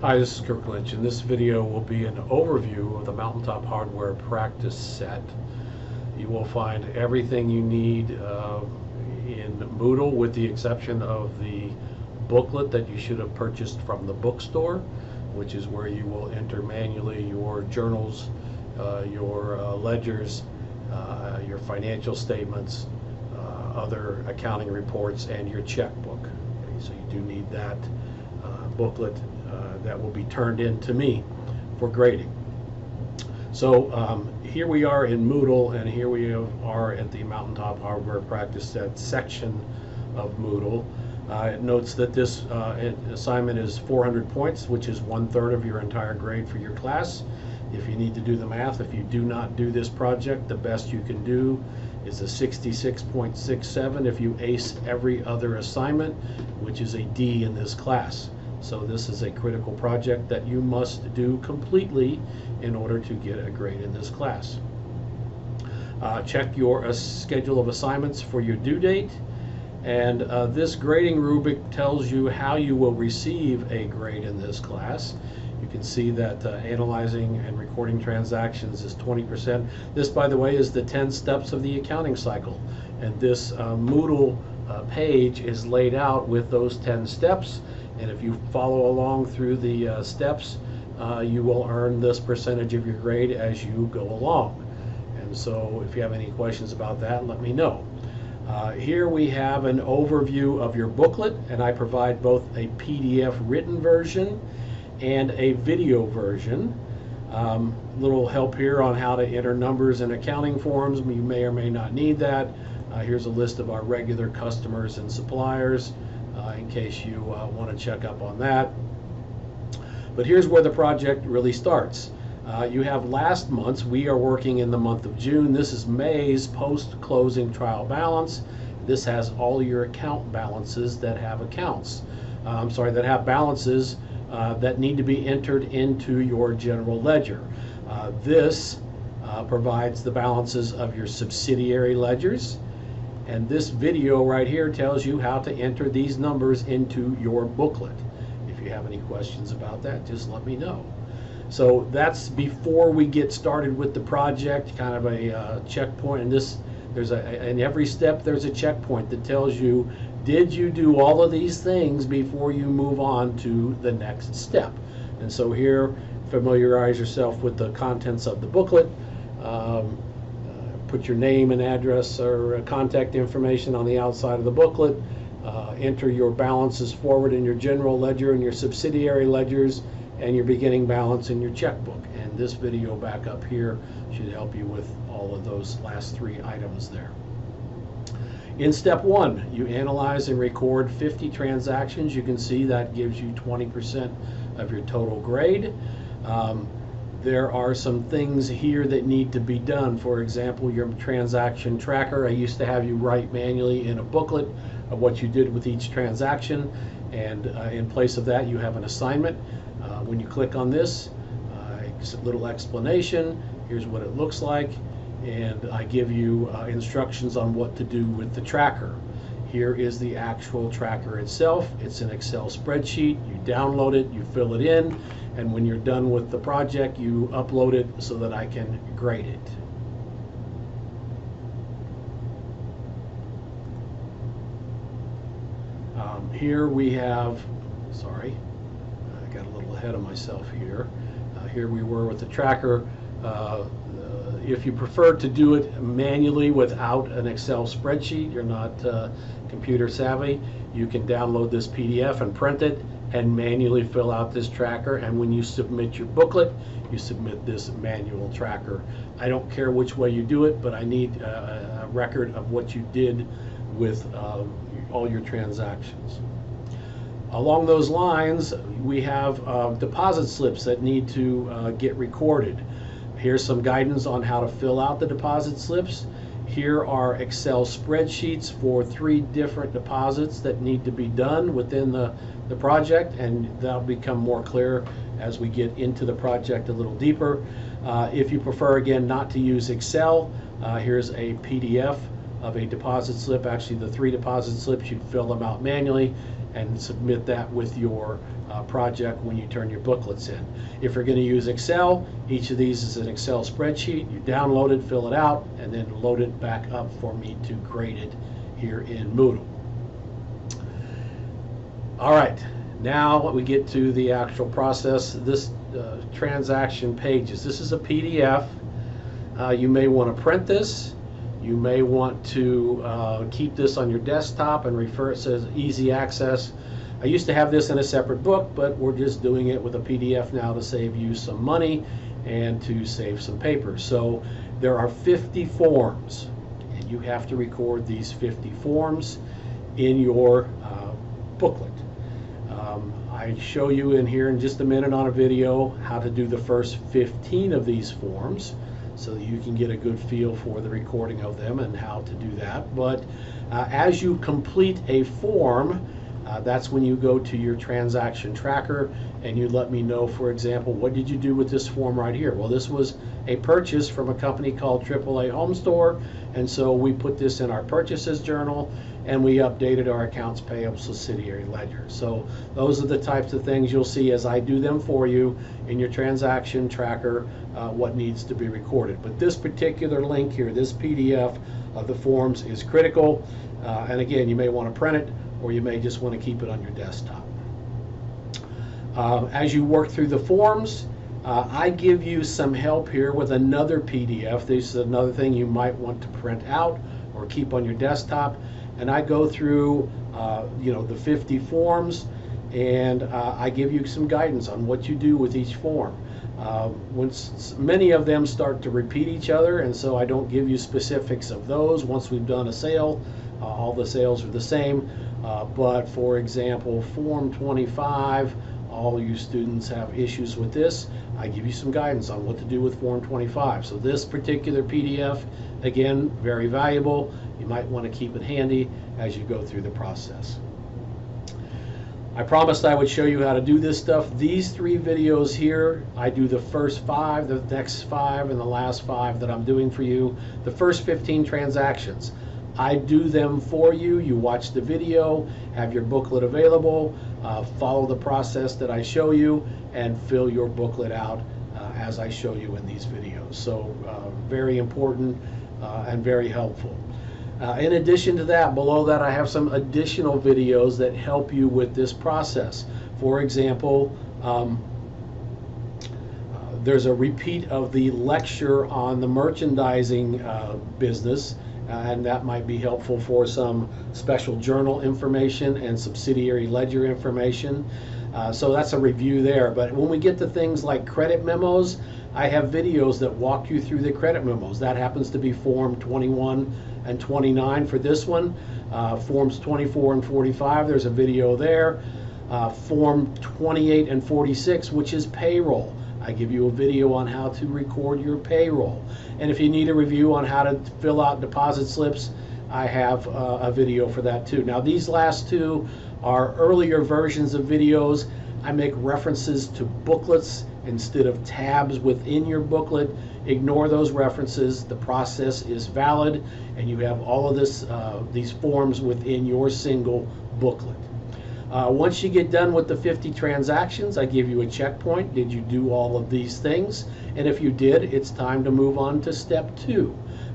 Hi, this is Kirk Lynch, and this video will be an overview of the Mountaintop Hardware practice set. You will find everything you need in Moodle, with the exception of the booklet that you should have purchased from the bookstore, which is where you will enter manually your journals, your ledgers, your financial statements, other accounting reports, and your checkbook. Okay, so you do need that booklet that will be turned in to me for grading. So here we are in Moodle, and here we are at the Mountaintop Hardware practice set section of Moodle. It notes that this assignment is 400 points, which is 1/3 of your entire grade for your class. If you need to do the math, if you do not do this project, the best you can do is a 66.67 if you ace every other assignment, which is a D in this class. So this is a critical project that you must do completely in order to get a grade in this class. Check your schedule of assignments for your due date, and this grading rubric tells you how you will receive a grade in this class. You can see that analyzing and recording transactions is 20%. This, by the way, is the 10 steps of the accounting cycle, and this Moodle page is laid out with those 10 steps. And if you follow along through the steps, you will earn this percentage of your grade as you go along. And so if you have any questions about that, let me know. Here we have an overview of your booklet, and I provide both a PDF written version and a video version. Little help here on how to enter numbers in accounting forms. You may or may not need that. Here's a list of our regular customers and suppliers, in case you want to check up on that. But here's where the project really starts. You have last month's. We are working in the month of June. This is May's post-closing trial balance. This has all your account balances that have accounts. That have balances that need to be entered into your general ledger. This provides the balances of your subsidiary ledgers. And this video right here tells you how to enter these numbers into your booklet. If you have any questions about that, just let me know. So that's before we get started with the project, kind of a checkpoint. And this, in every step there's a checkpoint that tells you, did you do all of these things before you move on to the next step? And so here, familiarize yourself with the contents of the booklet. Put your name and address or contact information on the outside of the booklet. Enter your balances forward in your general ledger and your subsidiary ledgers, and your beginning balance in your checkbook. And this video back up here should help you with all of those last 3 items there. In step 1, you analyze and record 50 transactions. You can see that gives you 20% of your total grade. There are some things here that need to be done. For example, your transaction tracker. I used to have you write manually in a booklet of what you did with each transaction, and in place of that you have an assignment. When you click on this, a little explanation. Here's what it looks like, and I give you instructions on what to do with the tracker. Here is the actual tracker itself. It's an Excel spreadsheet. You download it, you fill it in, and when you're done with the project, you upload it so that I can grade it. Here we have, sorry, I got a little ahead of myself here. Here we were with the tracker. If you prefer to do it manually without an Excel spreadsheet, you're not computer savvy, you can download this PDF and print it and manually fill out this tracker. And when you submit your booklet, you submit this manual tracker. I don't care which way you do it, but I need a record of what you did with all your transactions. Along those lines, we have deposit slips that need to get recorded. Here's some guidance on how to fill out the deposit slips. Here are Excel spreadsheets for 3 different deposits that need to be done within the project, and that'll become more clear as we get into the project a little deeper. If you prefer, again, not to use Excel, here's a PDF of a deposit slip. Actually, the 3 deposit slips, you'd fill them out manually, and submit that with your project when you turn your booklets in. If you're going to use Excel, each of these is an Excel spreadsheet. You download it, fill it out, and then load it back up for me to grade it here in Moodle. All right, now we get to the actual process. This transaction pages. This is a PDF. You may want to print this. You may want to keep this on your desktop and refer. It says easy access. I used to have this in a separate book, but we're just doing it with a PDF now to save you some money and to save some paper. So there are 50 forms, and you have to record these 50 forms in your booklet. I show you in here in just a minute on a video how to do the first 15 of these forms, so that you can get a good feel for the recording of them and how to do that. But as you complete a form, that's when you go to your transaction tracker and you let me know, for example, what did you do with this form right here? Well, this was a purchase from a company called AAA Home Store, and so we put this in our purchases journal and we updated our accounts payable subsidiary ledger. So those are the types of things you'll see as I do them for you in your transaction tracker, what needs to be recorded. But this particular link here, this PDF of the forms, is critical. And again, you may want to print it, or you may just want to keep it on your desktop. As you work through the forms, I give you some help here with another PDF. This is another thing you might want to print out or keep on your desktop. And I go through the 50 forms, and I give you some guidance on what you do with each form. Many of them start to repeat each other, and so I don't give you specifics of those. Once we've done a sale, all the sales are the same. But for example, Form 25, all you students have issues with this. I give you some guidance on what to do with Form 25. So this particular PDF, again, very valuable. You might want to keep it handy as you go through the process. I promised I would show you how to do this stuff. These 3 videos here, I do the first 5, the next 5, and the last 5 that I'm doing for you. The first 15 transactions, I do them for you. You watch the video, have your booklet available, follow the process that I show you, and fill your booklet out as I show you in these videos. So very important and very helpful. In addition to that, below that I have some additional videos that help you with this process. For example, there's a repeat of the lecture on the merchandising business, and that might be helpful for some special journal information and subsidiary ledger information. So that's a review there. But when we get to things like credit memos, I have videos that walk you through the credit memos. That happens to be Form 21 and 29 for this one. Forms 24 and 45, there's a video there. Form 28 and 46, which is payroll. I give you a video on how to record your payroll. And if you need a review on how to fill out deposit slips, I have a video for that too. Now these last 2 are earlier versions of videos. I make references to booklets instead of tabs within your booklet. Ignore those references. The process is valid, and you have all of this, these forms within your single booklet. Once you get done with the 50 transactions, I give you a checkpoint. Did you do all of these things? And if you did, it's time to move on to step 2,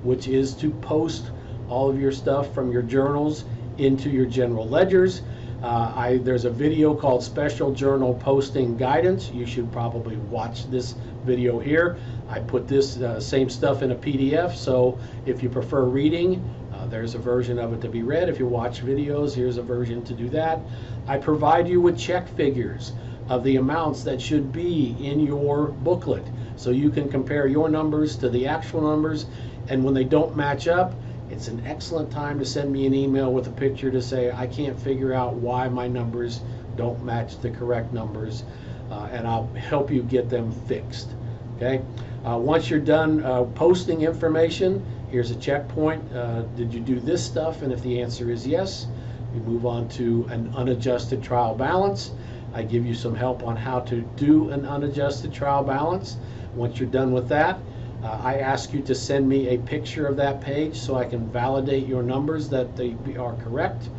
which is to post all of your stuff from your journals into your general ledgers. There's a video called Special Journal Posting Guidance. You should probably watch this video here. I put this same stuff in a PDF, so if you prefer reading, there's a version of it to be read. If you watch videos, here's a version to do that. I provide you with check figures of the amounts that should be in your booklet, so you can compare your numbers to the actual numbers, and when they don't match up, it's an excellent time to send me an email with a picture to say, I can't figure out why my numbers don't match the correct numbers, and I'll help you get them fixed. Okay. Once you're done posting information, here's a checkpoint. Did you do this stuff? And if the answer is yes, we move on to an unadjusted trial balance. I give you some help on how to do an unadjusted trial balance. Once you're done with that, I ask you to send me a picture of that page so I can validate your numbers that they are correct.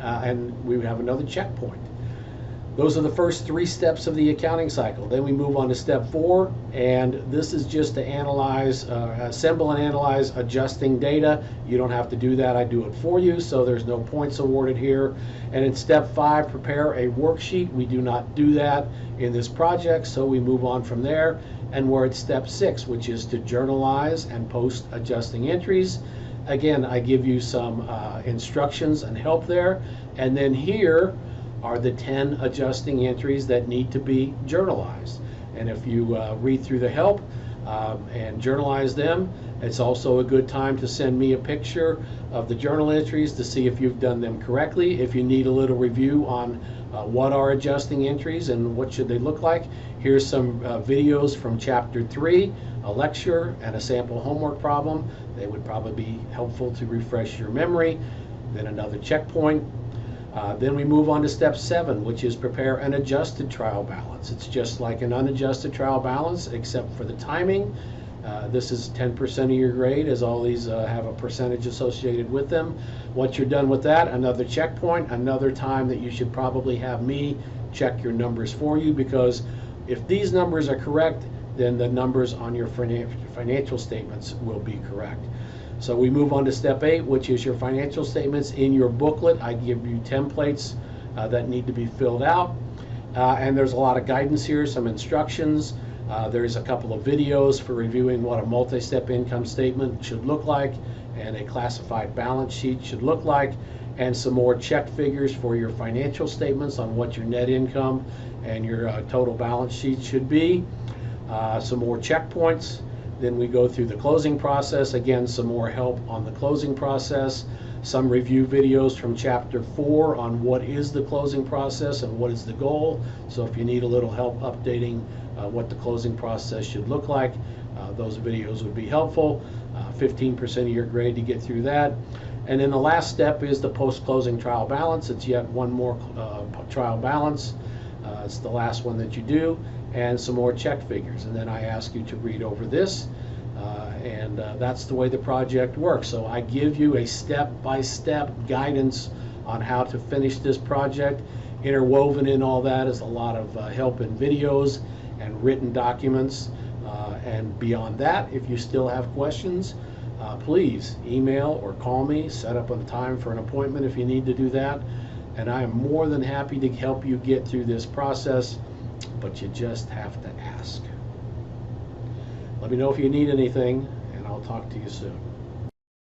and we would have another checkpoint. Those are the first 3 steps of the accounting cycle. Then we move on to step 4, and this is just to analyze, assemble and analyze adjusting data. You don't have to do that, I do it for you, so there's no points awarded here. And in step 5, prepare a worksheet. We do not do that in this project, so we move on from there. And we're at step 6, which is to journalize and post adjusting entries. Again, I give you some instructions and help there. And then here are the 10 adjusting entries that need to be journalized. And if you read through the help and journalize them, it's also a good time to send me a picture of the journal entries to see if you've done them correctly. If you need a little review on what are adjusting entries and what should they look like, here's some videos from chapter 3, a lecture and a sample homework problem. They would probably be helpful to refresh your memory. Then another checkpoint. Then we move on to step 7, which is prepare an adjusted trial balance. It's just like an unadjusted trial balance, except for the timing. This is 10% of your grade, as all these have a percentage associated with them. Once you're done with that, another checkpoint, another time that you should probably have me check your numbers for you, because if these numbers are correct, then the numbers on your financial statements will be correct. So we move on to step 8, which is your financial statements. In your booklet, I give you templates that need to be filled out. And there's a lot of guidance here, some instructions. There's a couple of videos for reviewing what a multi-step income statement should look like and a classified balance sheet should look like, and some more check figures for your financial statements on what your net income and your total balance sheet should be. Some more checkpoints. Then we go through the closing process. Again, some more help on the closing process. Some review videos from chapter 4 on what is the closing process and what is the goal. So if you need a little help updating what the closing process should look like, those videos would be helpful. 15% of your grade to get through that. And then the last step is the post-closing trial balance. It's yet one more trial balance. It's the last one that you do, and some more check figures. And then I ask you to read over this, and that's the way the project works. So I give you a step-by-step guidance on how to finish this project. Interwoven in all that is a lot of help in videos and written documents. And beyond that, if you still have questions, please email or call me, set up a time for an appointment if you need to do that. And I am more than happy to help you get through this process, but you just have to ask. Let me know if you need anything, and I'll talk to you soon.